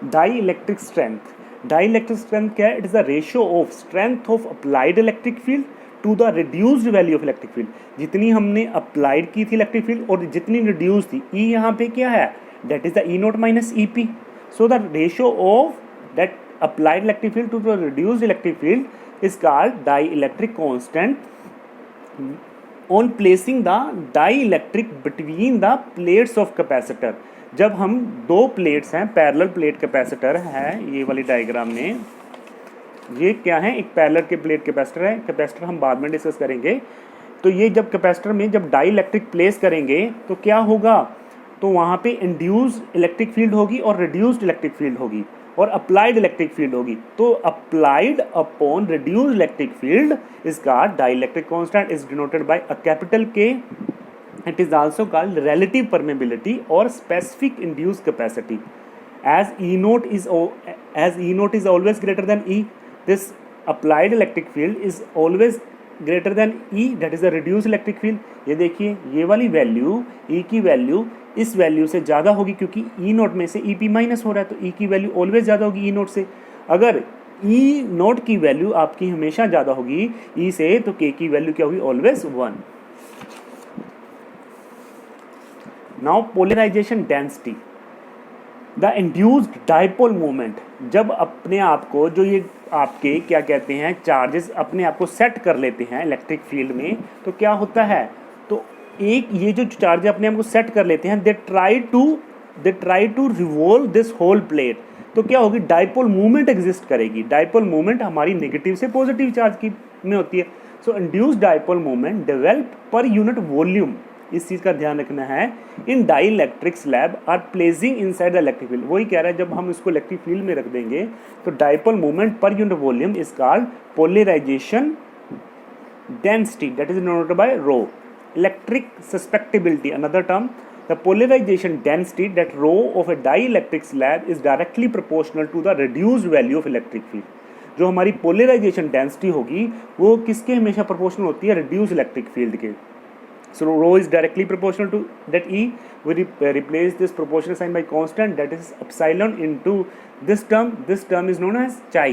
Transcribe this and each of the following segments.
Die electric strength. Dielectric strength क्या है? It is the ratio of strength of applied electric field to the reduced value of electric field. जितनी हमने applied की थी electric field और जितनी reduce थी, ई यहाँ पे क्या है? That is the E note minus E P. So the ratio of that applied electric field to the reduced electric field is called dielectric constant on placing the dielectric between the plates of capacitor। जब हम दो plates हैं, parallel plate capacitor है, ये वाली diagram में ये क्या है? एक पैरेलल के प्लेट कैपेसिटर है। कैपेसिटर हम बाद में डिस्कस करेंगे। तो ये जब कैपेसिटर में जब डाइलेक्ट्रिक प्लेस करेंगे तो क्या होगा? तो वहाँ पे इंड्यूस्ड इलेक्ट्रिक फील्ड होगी और रिड्यूस्ड इलेक्ट्रिक फील्ड होगी और अप्लाइड इलेक्ट्रिक फील्ड होगी। तो applied upon reduced electric field is called dielectric constant, is denoted by a capital K. It is also called relative permeability और specific induced capacity. as E naught is always greater than E, this applied electric field is always greater than E, that is the reduced electric field। ये देखिए, ये वाली value E की value इस value से ज़्यादा होगी क्योंकि E नोट में से EP माइनस हो रहा है, तो E की वैल्यू ऑलवेज ज़्यादा होगी E नोट से। अगर E नोट की वैल्यू आपकी हमेशा ज़्यादा होगी E से, तो K की वैल्यू क्या होगी? Always 1। Now polarization density, the induced dipole moment. जब अपने आप को जो ये आपके क्या कहते हैं चार्जेस अपने आप को सेट कर लेते हैं इलेक्ट्रिक फील्ड में, तो क्या होता है? तो एक ये जो चार्ज अपने आप को सेट कर लेते हैं, they try to revolve this whole plate. तो क्या होगी? डाइपोल मूवमेंट एग्जिस्ट करेगी। डाइपोल मूवमेंट हमारी नेगेटिव से पॉजिटिव चार्ज की में होती है। So induced dipole movement develop per unit volume, इस चीज़ का ध्यान रखना है। In dielectric slab are placing inside the electric field. वही कह रहा है, जब हम इसको इलेक्ट्रिक फील्ड में रख देंगे तो dipole movement per unit volume is called polarization density, that is denoted by rho. Electric susceptibility, another term, the polarization density that rho of a dielectric slab is directly proportional to the reduced value of electric field. जो हमारी polarisation density होगी वो किसके हमेशा proportional होती है? Reduced electric field के। So rho is directly proportional to that E. We replace this proportional sign by constant, that is epsilon, into this term. This term is known as chi.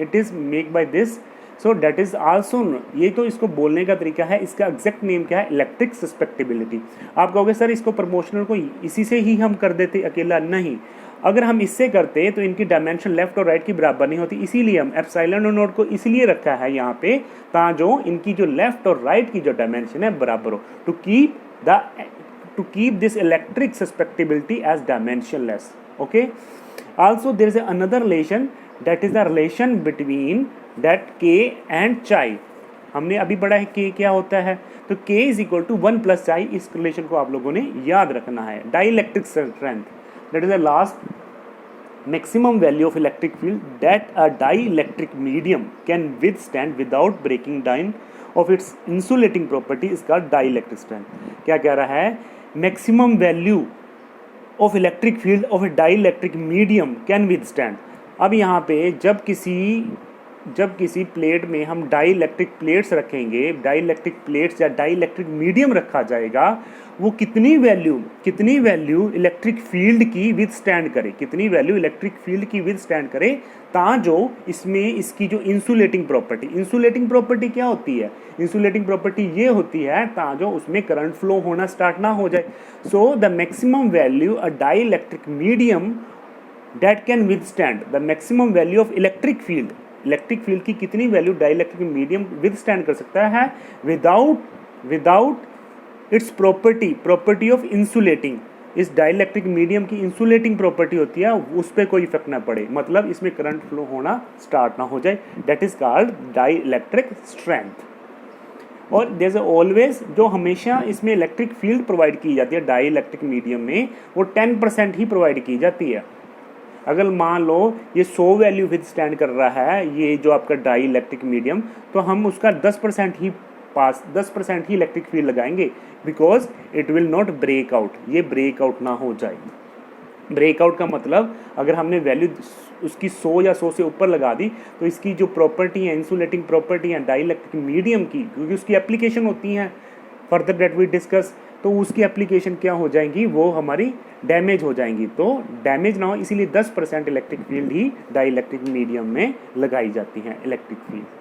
It is made by this. So that is also, ये तो इसको बोलने का तरीका है। इसका exact name क्या है? Electric susceptibility. आप कहोगे सर इसको प्रोपोर्शनल को इसी से ही हम कर देते अकेला? नहीं, अगर हम इससे करते तो इनकी डायमेंशन लेफ्ट और राइट की बराबर नहीं होती। इसीलिए हम एप्सिलॉन और नोट को इसलिए रखा है यहाँ पे, ताकि इनकी जो लेफ्ट और राइट की जो डायमेंशन है बराबर हो, to keep this electric susceptibility as dimensionless. Okay, also there is another relation, that is the relation between that K and chi. हमने अभी पढ़ा है K क्या होता है, तो K is equal to 1 plus chi. इस रिलेशन को आप लोगों ने याद रखना है। Dielectric strength, that is the last maximum value of electric field that a dielectric medium can withstand without breaking down of its insulating property is called dielectric strength। क्या कह रहा है? maximum value of electric field of a dielectric medium can withstand। अब यहाँ पे जब किसी plate में हम डाइलेक्ट्रिक प्लेट्स रखेंगे, डाइलेक्ट्रिक प्लेट्स या डाइलेक्ट्रिक मीडियम रखा जाएगा, वो कितनी वैल्यू इलेक्ट्रिक फील्ड की विथस्टैंड करे, कितनी वैल्यू इलेक्ट्रिक फील्ड की विथस्टैंड करे, जो इसमें इसकी जो इंसुलेटिंग प्रॉपर्टी क्या होती है? इंसुलेटिंग प्रॉपर्टी ये होती है जो उसमें करंट फ्लो होना स्टार्ट ना हो जाए। So the maximum value a dielectric medium that can withstand the maximum value of electric field की कितनी वैल्यू डाइलेक्ट्रिक मीडियम विथस्टैंड कर सकता है without its property of insulating. इस डाइलेक्ट्रिक मीडियम की इंसुलेटिंग प्रॉपर्टी होती है, उस पर कोई इफेक्ट ना पड़े, मतलब इसमें करंट फ्लो होना स्टार्ट ना हो जाए। That is called dielectric strength. और देयर इज ऑलवेज, जो हमेशा इसमें इलेक्ट्रिक फील्ड प्रोवाइड की जाती है डाइलेक्ट्रिक मीडियम में, वो 10% ही प्रोवाइड की जाती है। अगर मान लो ये 100 वैल्यू विथस्टैंड कर रहा है ये जो आपका डाई इलेक्ट्रिक मीडियम, तो हम उसका 10% ही इलेक्ट्रिक फील्ड लगाएंगे, because it will not break out, ये ब्रेक आउट ना हो जाए। ब्रेकआउट का मतलब अगर हमने वैल्यू उसकी 100 या 100 से ऊपर लगा दी, तो इसकी जो प्रॉपर्टी है, इंसुलेटिंग प्रॉपर्टी है डाई इलेक्ट्रिक मीडियम की, क्योंकि उसकी एप्लीकेशन होती हैं, फर्दर दैट वी डिस्कस, तो उसकी एप्लीकेशन क्या हो जाएंगी, वो हमारी डैमेज हो जाएंगी। तो डैमेज ना हो इसीलिए 10% इलेक्ट्रिक फील्ड ही डाई इलेक्ट्रिक मीडियम में लगाई जाती हैं, इलेक्ट्रिक फील्ड।